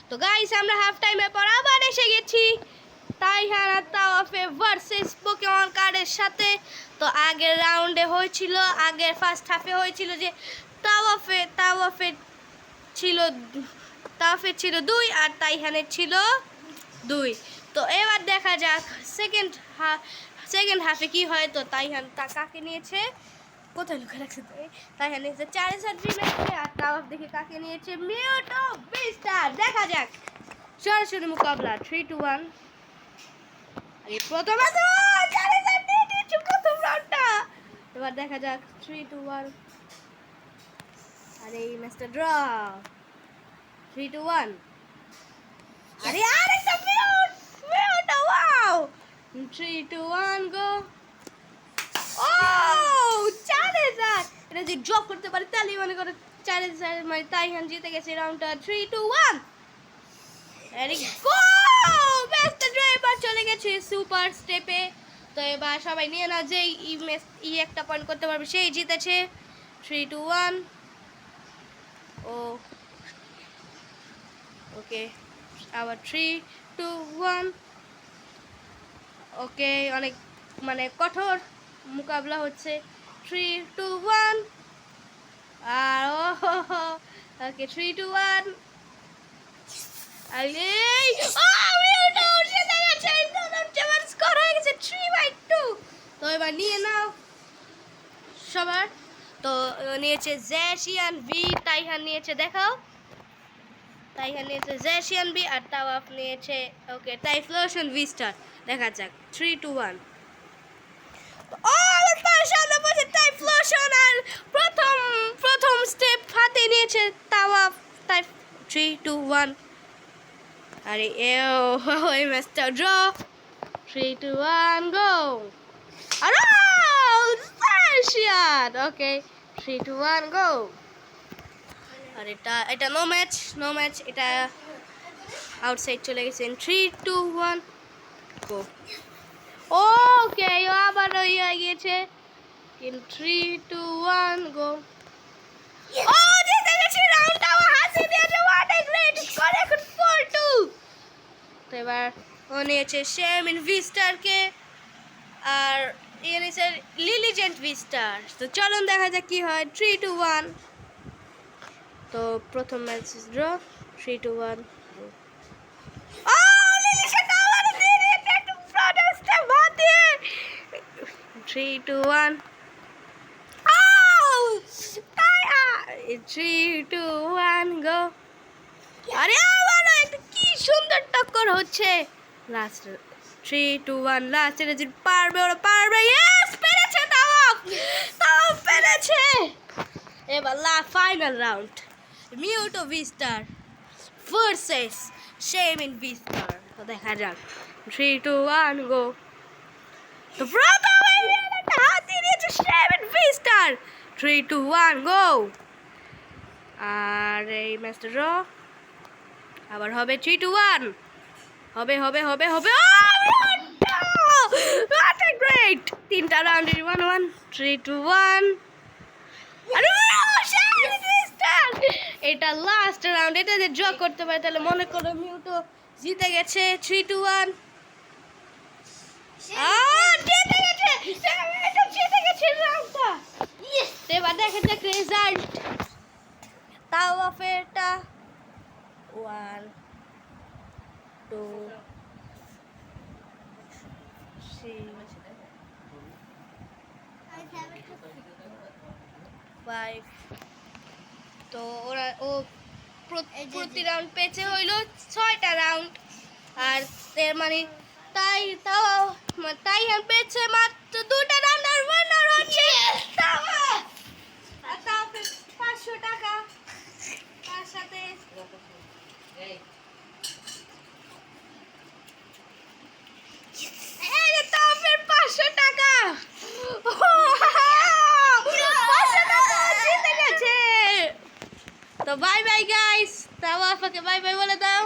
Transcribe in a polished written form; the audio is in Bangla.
তো গাইস আমরা হাফ টাইমের পর আবার এসে গেছি তাইহান আর তাওয়াফে ভার্সেস পোকেমন কার্ডের সাথে। তো আগের রাউন্ডে হয়েছিল, আগের ফার্স্ট হাফে হয়েছিল যে তাওয়াফে ছিল 2 আর তাইহানের ছিল 2। তো এবার দেখা যাক সেকেন্ড হাফে কি হয়। তো তাইহান কাকে নিয়েছে, কোথায় লুকে রাখছে, তাইহান নিয়েছে চারেসার ড্রিমেকে আর তাওয়াফ দেখে কাকে নিয়েছে মিউটো বিস্টার। দেখা যাক সরাসরি মোকাবলা 3 to 1। প্রথম রাউন্ডটা এবার দেখা যাক 3 to 1। আরে এই ম্যাচটা ড্র 3 to 1। আরে আরেকটা মিউট ওয়াও 3 to 1 গো। ও চারেসার এটা যে ড্র করতে পারে তাহলে মনে করে চারেসার মানে তাইহান জিতে গেছে রাউন্ডটা 3 to 1। আরে গো ম্যাচটা ড্র এবার চলে গেছে সুপার স্টেপে। তো এবার সবাই নিয়ে না যে একটা পয়েন্ট করতে পারবে সেই জিতেছে 3 to 1। ও ওকে আবার 3 to 1। ওকে অনেক মানে কঠোর মোকাবলা হচ্ছে 3 to 1। R okay 3 to 1। তো এবার নিয়ে নাও সবার। তো নিয়েছে জ্যাশিয়ান ভি, তাইহান নিয়েছে দেখাও, তাইহান নিয়েছে জ্যাশিয়ান ভি আর তাওয়াফ নিয়েছে ওকে টাইফ্লোশন ভি স্টার। দেখা যাক 3 to 1। ও আমার পায়ের সামনে বসে টাইফ্লোশন আর প্রথম স্টেপ হাতে নিয়েছে তাওয়াফ 3 to 1। আরে এই ম্যাচটা ড্র 3 to 1 গো। আরে জ্যাশিয়ান ওকে 3 to 1 গো। আর এটা নো ম্যাচ এটা আউটসাইড চলে গেছে 3 to 1 গো। ওকে আবার হয়ে গেছে 3 to 1 গো। ও জিতে গেছে রাউন্ডটা, হাসি দিয়েছে হোয়াট এ গ্রেট স্কোর এখন 4-2। তো এবার ও নিয়েছে শেমিন ভিস্টারকে আর ইয়ে নিয়েছে লিলিজেন্ট ভিস্টার। তো চলুন দেখা যাক কি হয় 3 to 1। তো প্রথম ম্যাচ ড্র 3 to 1। ও লিলিজেন্ট আবার দিয়ে দিয়েছে একটু ফ্রন্ট স্টেপ হাতে 3 to 1। ও 3 to 1 গো। আরে আবার একটা কি সুন্দর টক্কর হচ্ছে লাস্ট 3 to 1 লাস্ট। এটা যে পারবে ওরা পারবে, ইয়েস পেরেছে তাওয়াফ পেরেছে। এবার ফাইনাল রাউন্ড মিউটো ভিস্টার ভার্সেস শেমিন ভিস্টার। তো দেখা যাক 3 to 1 গো। তো প্রথমে হাতে নিয়েছে শেমিন ভিস্টার 3 to 1 গো। আর এই ম্যাচটা ড্র আবার হবে 3 to 1 হবে। What a great! 3টা রাউন্ডে 1-1 3 to 1। আরে এটা লাস্ট রাউন্ড, এটা যে ড্র করতে পারে তাহলে মনে করো মিউটো জিতে গেছে 3 to 1। জিতে গেছে রাউন্ডটা। এবার দেখা যাক রেজাল্ট। তাওয়াফেরটা 1 2 3 5। তো ও প্রতি রাউন্ড পেয়েছে হইল 6টা রাউন্ড। আর এর মানে তাইহান পেয়েছে মাত্র 2টা রাউন্ড। আর উইনার হচ্ছে তাওয়াফ। আর তাওয়াফের 500 টাকা তার সাথে তাওয়াফের 500 টাকা। তো বাই বাই গাইস, তাওয়াফকে বাই বাই বলে দাও।